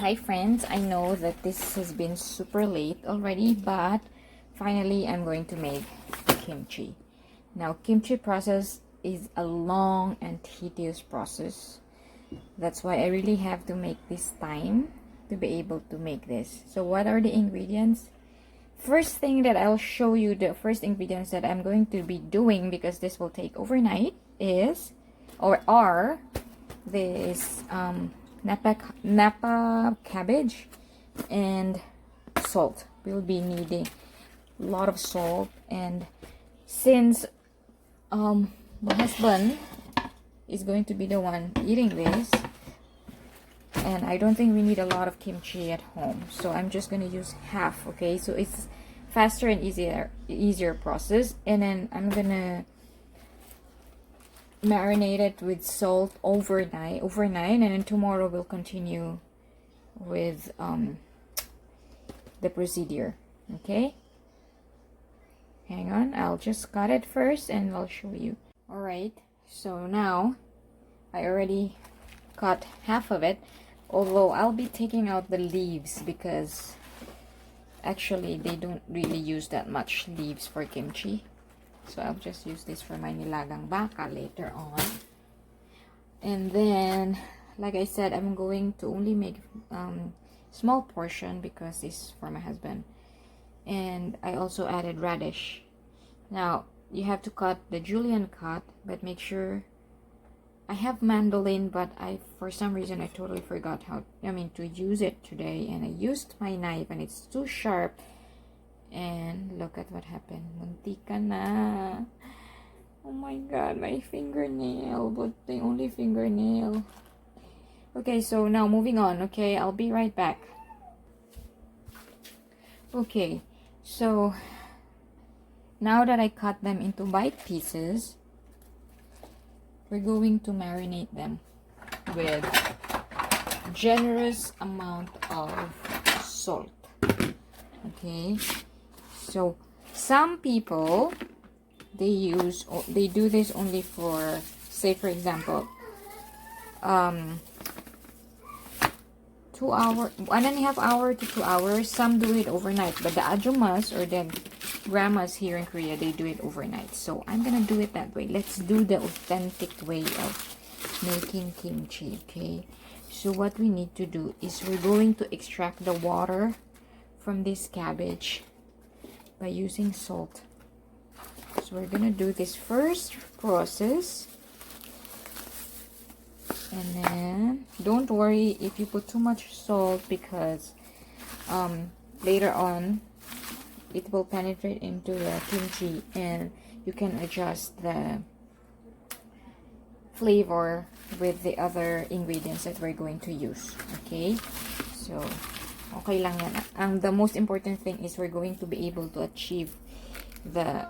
Hi friends, I know that this has been super late already, but finally I'm going to make kimchi. Now kimchi process is a long and tedious process. That's why I really have to make this time to be able to make this. So what are the ingredients? First thing that I'll show you, the first ingredients that I'm going to be doing, because this will take overnight, is or are this Napa cabbage and salt. We'll be needing a lot of salt, and since my husband is going to be the one eating this, and I don't think we need a lot of kimchi at home, so I'm just gonna use half. Okay, so it's faster and easier process. And then I'm gonna marinate it with salt overnight, and then tomorrow we'll continue with the procedure. Okay, hang on, I'll just cut it first and I'll show you. All right, so now I already cut half of it, although I'll be taking out the leaves because actually they don't really use that much leaves for kimchi. So I'll just use this for my nilagang baka later on. And then, like I said, I'm going to only make small portion because it's for my husband. And I also added radish. Now, you have to cut the julienne cut, but make sure. I have mandolin, but for some reason I totally forgot to use it today, and I used my knife and it's too sharp. And look at what happened. Muntika na. Oh my god, my fingernail, but the only fingernail. Okay, so now moving on. Okay, I'll be right back. Okay, so now that I cut them into bite pieces, we're going to marinate them with generous amount of salt. Okay, so some people they do this only for, say for example, 1.5 hours to 2 hours. Some do it overnight, but the ajumas or the grandmas here in Korea, they do it overnight. So I'm gonna do it that way. Let's do the authentic way of making kimchi. Okay, so what we need to do is we're going to extract the water from this cabbage by using salt. So we're gonna do this first process, and then don't worry if you put too much salt, because later on it will penetrate into the kimchi and you can adjust the flavor with the other ingredients that we're going to use. Okay, so okay lang yan. The most important thing is we're going to be able to achieve the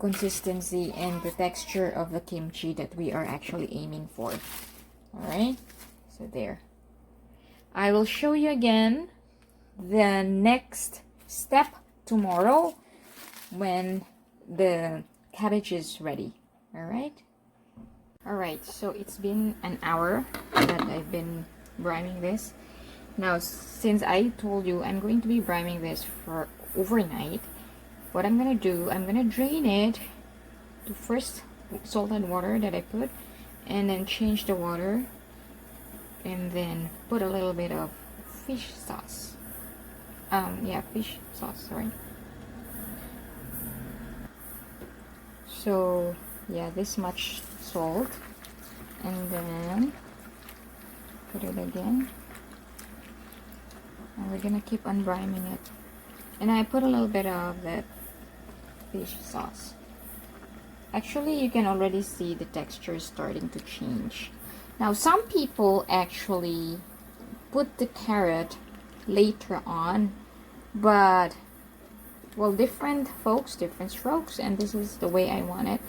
consistency and the texture of the kimchi that we are actually aiming for. Alright, so there. I will show you again the next step tomorrow when the cabbage is ready. Alright, so it's been an hour that I've been briming this. Now, since I told you I'm going to be briming this for overnight, what I'm gonna do, I'm gonna drain it to first salted water that I put, and then change the water, and then put a little bit of fish sauce. Fish sauce, sorry. So yeah, this much salt, and then put it again, and we're gonna keep on briming it. And I put a little bit of that fish sauce. Actually, you can already see the texture starting to change. Now, some people actually put the carrot later on, but well, different folks, different strokes, and this is the way I want it,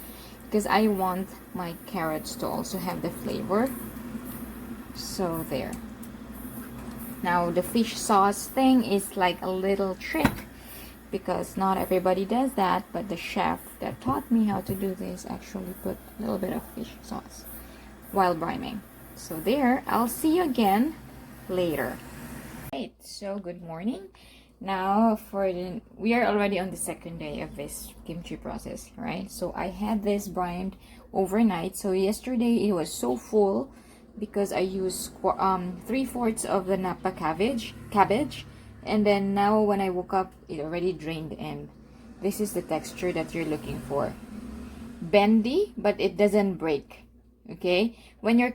because I want my carrots to also have the flavor. So there. Now, the fish sauce thing is like a little trick, because not everybody does that, but the chef that taught me how to do this actually put a little bit of fish sauce while briming. So there, I'll see you again later. Right, so good morning. Now we are already on the second day of this kimchi process, right? So I had this brined overnight. So yesterday it was so full because I used 3/4 of the Napa cabbage, and then now when I woke up, it already drained, and this is the texture that you're looking for. Bendy, but it doesn't break. Okay, when you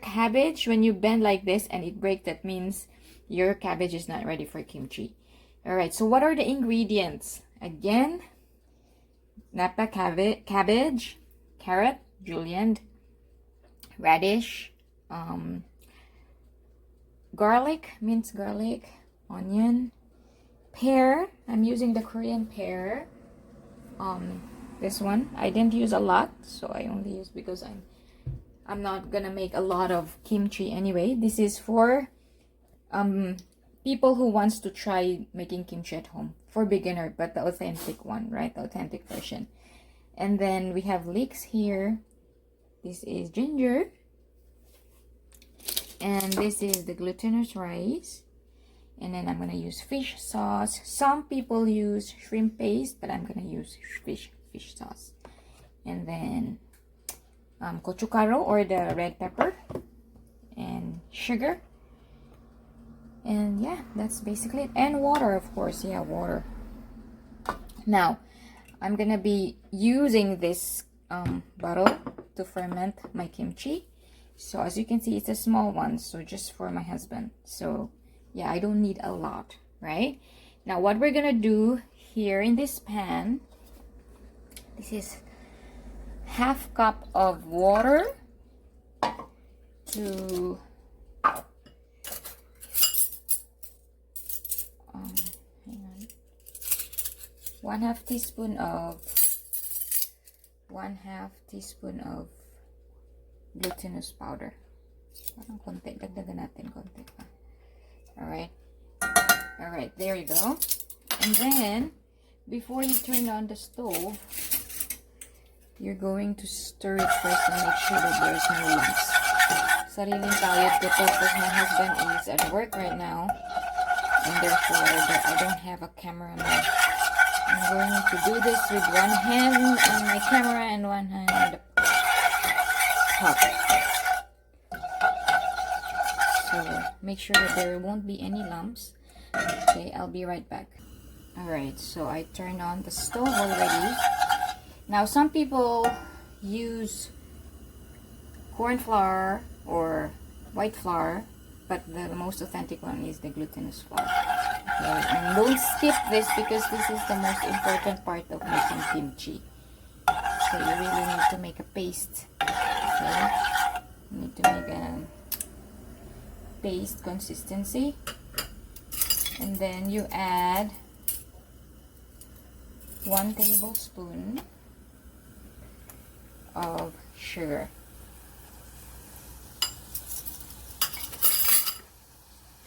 bend like this and it breaks, that means your cabbage is not ready for kimchi. All right, so what are the ingredients? Again, Napa cabbage, carrot, julienne, radish, garlic, minced garlic, onion, pear. I'm using the Korean pear. This one I didn't use a lot, so I only use because I'm not gonna make a lot of kimchi anyway. This is for people who wants to try making kimchi at home, for beginner, but the authentic one, right? The authentic version. And then we have leeks here. This is ginger, and this is the glutinous rice. And then I'm gonna use fish sauce. Some people use shrimp paste, but I'm gonna use fish sauce. And then gochugaru, or the red pepper, and sugar. And yeah, that's basically it. And water, of course. Yeah, water. Now, I'm gonna be using this bottle to ferment my kimchi. So as you can see, it's a small one, so just for my husband. So yeah, I don't need a lot, right? Now what we're gonna do here in this pan, this is 1/2 cup of water to hang on, 1/2 teaspoon of glutinous powder. Parang konti, dagdagan natin konti pa. All right, there you go. And then before you turn on the stove, you're going to stir it first and make sure that there's no lumps. Sariling kayod ko to because my husband is at work right now, and therefore I don't have a cameraman. I'm going to do this with one hand on my camera and one hand on the top. So make sure that there won't be any lumps. Okay, I'll be right back. Alright, so I turned on the stove already. Now some people use corn flour or white flour, but the most authentic one is the glutinous flour. Okay, and don't skip this because this is the most important part of making kimchi. So you really need to make a paste. Okay, you need to make a paste consistency, and then you add 1 tablespoon of sugar,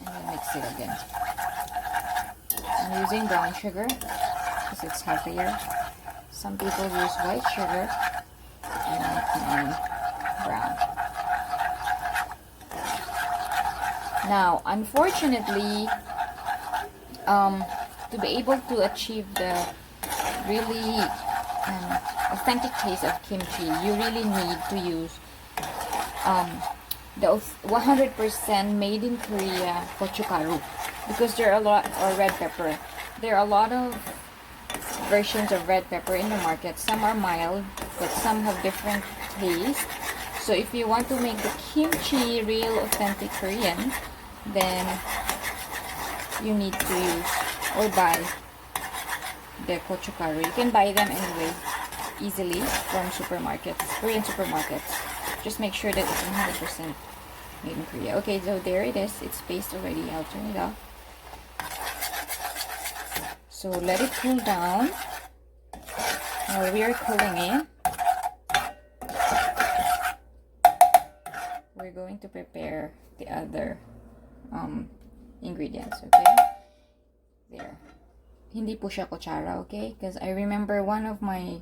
and then mix it again. I'm using brown sugar because it's healthier. Some people use white sugar, and I'm brown. Now, unfortunately, to be able to achieve the really authentic taste of kimchi, you really need to use the 100% made in Korea gochugaru, because there are a lot, or red pepper. There are a lot of versions of red pepper in the market. Some are mild, but some have different taste. So if you want to make the kimchi real authentic Korean, then you need to use or buy the gochugaru. You can buy them anyway easily from supermarkets, Korean supermarkets. Just make sure that it's 100% made in Korea. Okay, so there it is. It's paste already. I'll turn it off. So let it cool down. Now we are cooling it. We're going to prepare the other ingredients, okay? There. Hindi po siya kutsara, okay? Because I remember one of my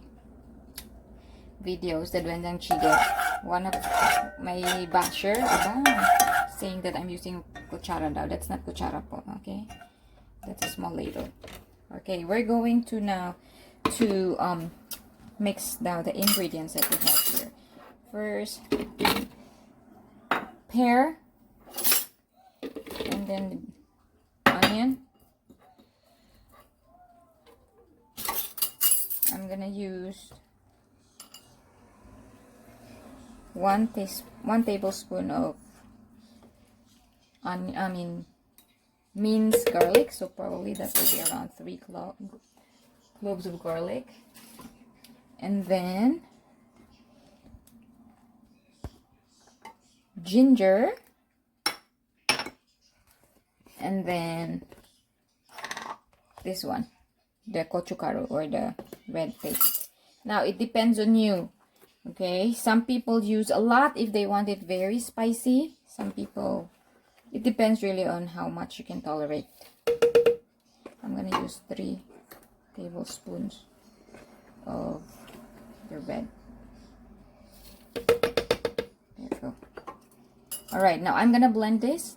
videos, the doenjang chige, one of my basher, saying that I'm using kutsara daw. That's not kutsara po, okay? That's a small ladle. Okay, we're going to now to mix now the ingredients that we have here. First, pear, and then onion. I'm gonna use one tablespoon of minced garlic, so probably that will be around 3 cloves of garlic, and then ginger, and then this one, the gochugaru, or the red paste. Now it depends on you, okay? Some people use a lot if they want it very spicy. Some people, it depends really on how much you can tolerate. I'm gonna use 3 tablespoons of the red. There you go. Alright, now I'm gonna blend this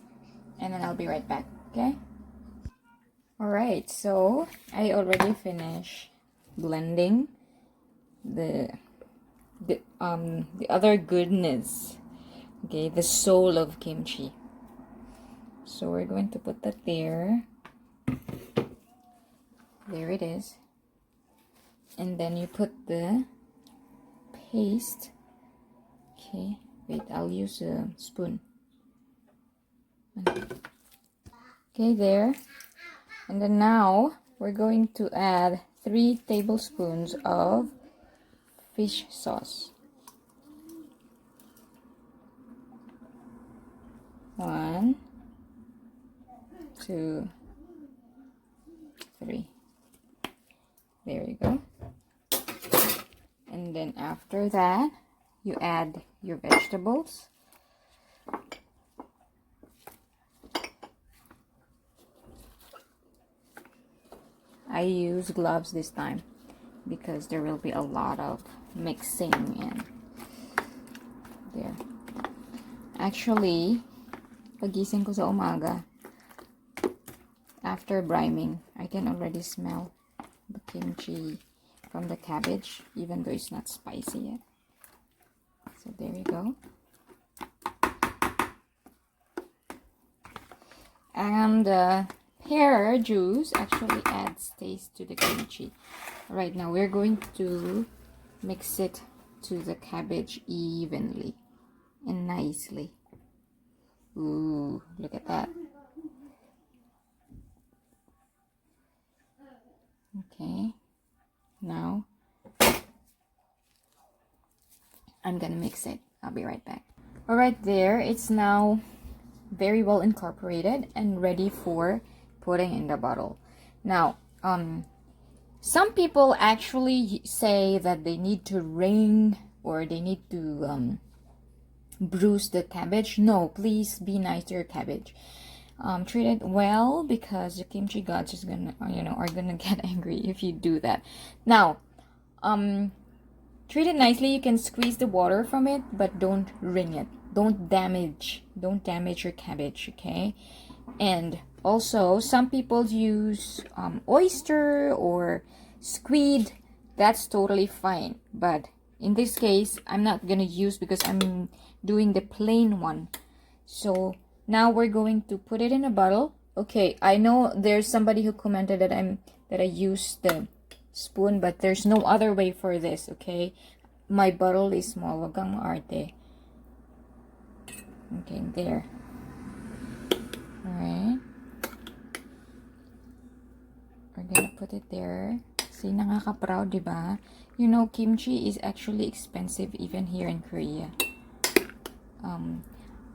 and then I'll be right back, okay? Alright, so I already finished blending the other goodness, okay, the soul of kimchi. So we're going to put that there. There it is. And then you put the paste. Okay, wait, I'll use a spoon. Okay, there. And then now we're going to add 3 tablespoons of fish sauce. 1, 2, 3. There you go. And then after that, you add your vegetables. I use gloves this time because there will be a lot of mixing and there. Actually, pagising ko sa umaga, after briming, I can already smell the kimchi from the cabbage, even though it's not spicy yet. So there you go. And pear juice actually adds taste to the kimchi. Right now we're going to mix it to the cabbage evenly and nicely. Ooh, look at that. Okay, now I'm gonna mix it. I'll be right back. All right, there, it's now very well incorporated and ready for putting in the bottle. Now, some people actually say that they need to wring or they need to bruise the cabbage. No, please be nice to your cabbage. Treat it well because the kimchi gods is gonna, are gonna get angry if you do that. Now, treat it nicely. You can squeeze the water from it, but don't wring it. Don't damage your cabbage, okay? And also, some people use oyster or squid. That's totally fine. But in this case, I'm not gonna use because I'm doing the plain one. So now we're going to put it in a bottle. Okay, I know there's somebody who commented that I used the spoon, but there's no other way for this, okay? My bottle is small. Wag kang maarte. Okay, there. Alright. We're gonna put it there. See, nakaka-proud, diba? You know, kimchi is actually expensive even here in Korea.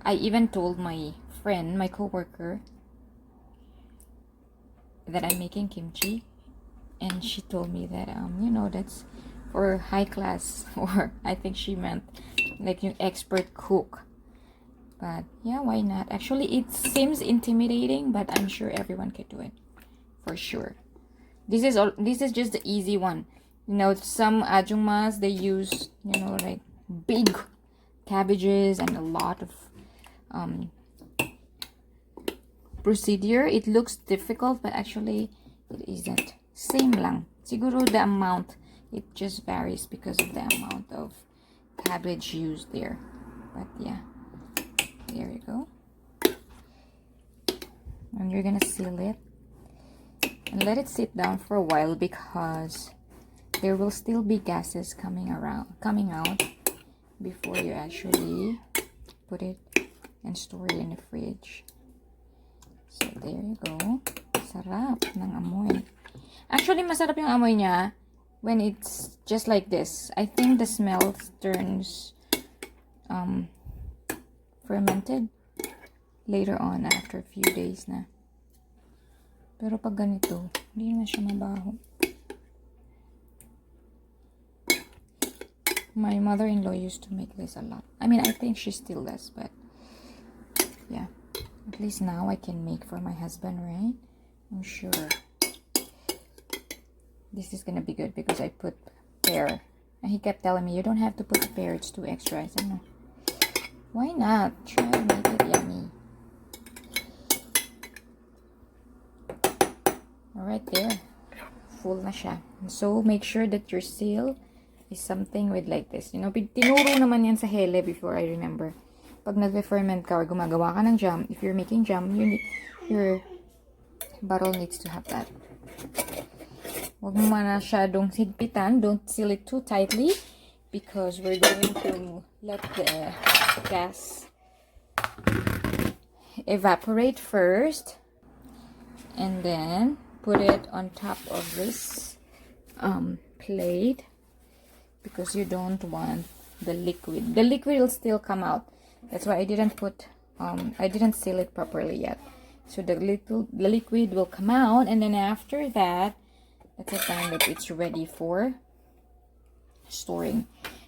I even told my friend, my coworker, that I'm making kimchi, and she told me that that's for high class, or I think she meant like an expert cook. But yeah, why not? Actually, it seems intimidating, but I'm sure everyone can do it for sure. This is just the easy one. Some ajumas, they use like big cabbages and a lot of procedure. It looks difficult, but actually it isn't. Same lang. Siguro the amount, it just varies because of the amount of cabbage used there. But yeah, there you go. And you're gonna seal it and let it sit down for a while, because there will still be gases coming out before you actually put it and store it in the fridge. So there you go. Sarap ng amoy. Actually, masarap yung amoy niya when it's just like this. I think the smell turns fermented later on after a few days na. Pero pag ganito, hindi na siya mabaho. My mother-in-law used to make this a lot. I mean, I think she still does, but yeah. At least now I can make for my husband, right? I'm sure. This is gonna be good because I put pear. And he kept telling me, you don't have to put the pear, it's too extra. I said, no. Why not? Try to make it yummy. Alright, there. Full na siya. So, make sure that your seal is something with like this. You know, tinuro naman yan sa Heheh before, I remember. Pag nag-ferment ka or gumagawa ka ng jam, if you're making jam, your bottle needs to have that. Huwag mo masyadong higpitan. Don't seal it too tightly because we're going to let the gas evaporate first. And then put it on top of this plate because you don't want the liquid. The liquid will still come out. That's why I didn't put I didn't seal it properly yet. So the liquid will come out, and then after that, that's the time that it's ready for storing.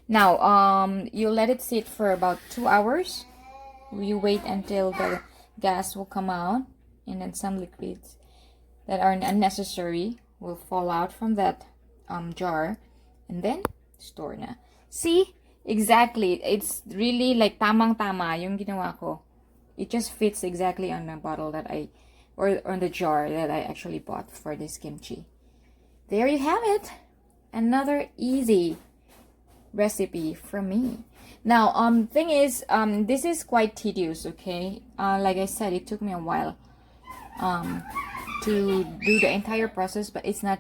Now you let it sit for about 2 hours. You wait until the gas will come out, and then some liquids that are unnecessary will fall out from that jar, and then store na. See? Exactly. It's really like tamang-tama yung ginawa ko. It just fits exactly on the bottle that or on the jar that I actually bought for this kimchi. There you have it. Another easy recipe from me. Now, thing is, this is quite tedious, okay? Like I said, it took me a while to do the entire process, but it's not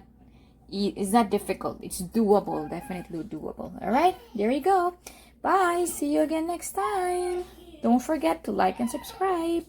difficult. It's doable. Definitely doable. All right, there you go. Bye. See you again next time. Don't forget to like and subscribe.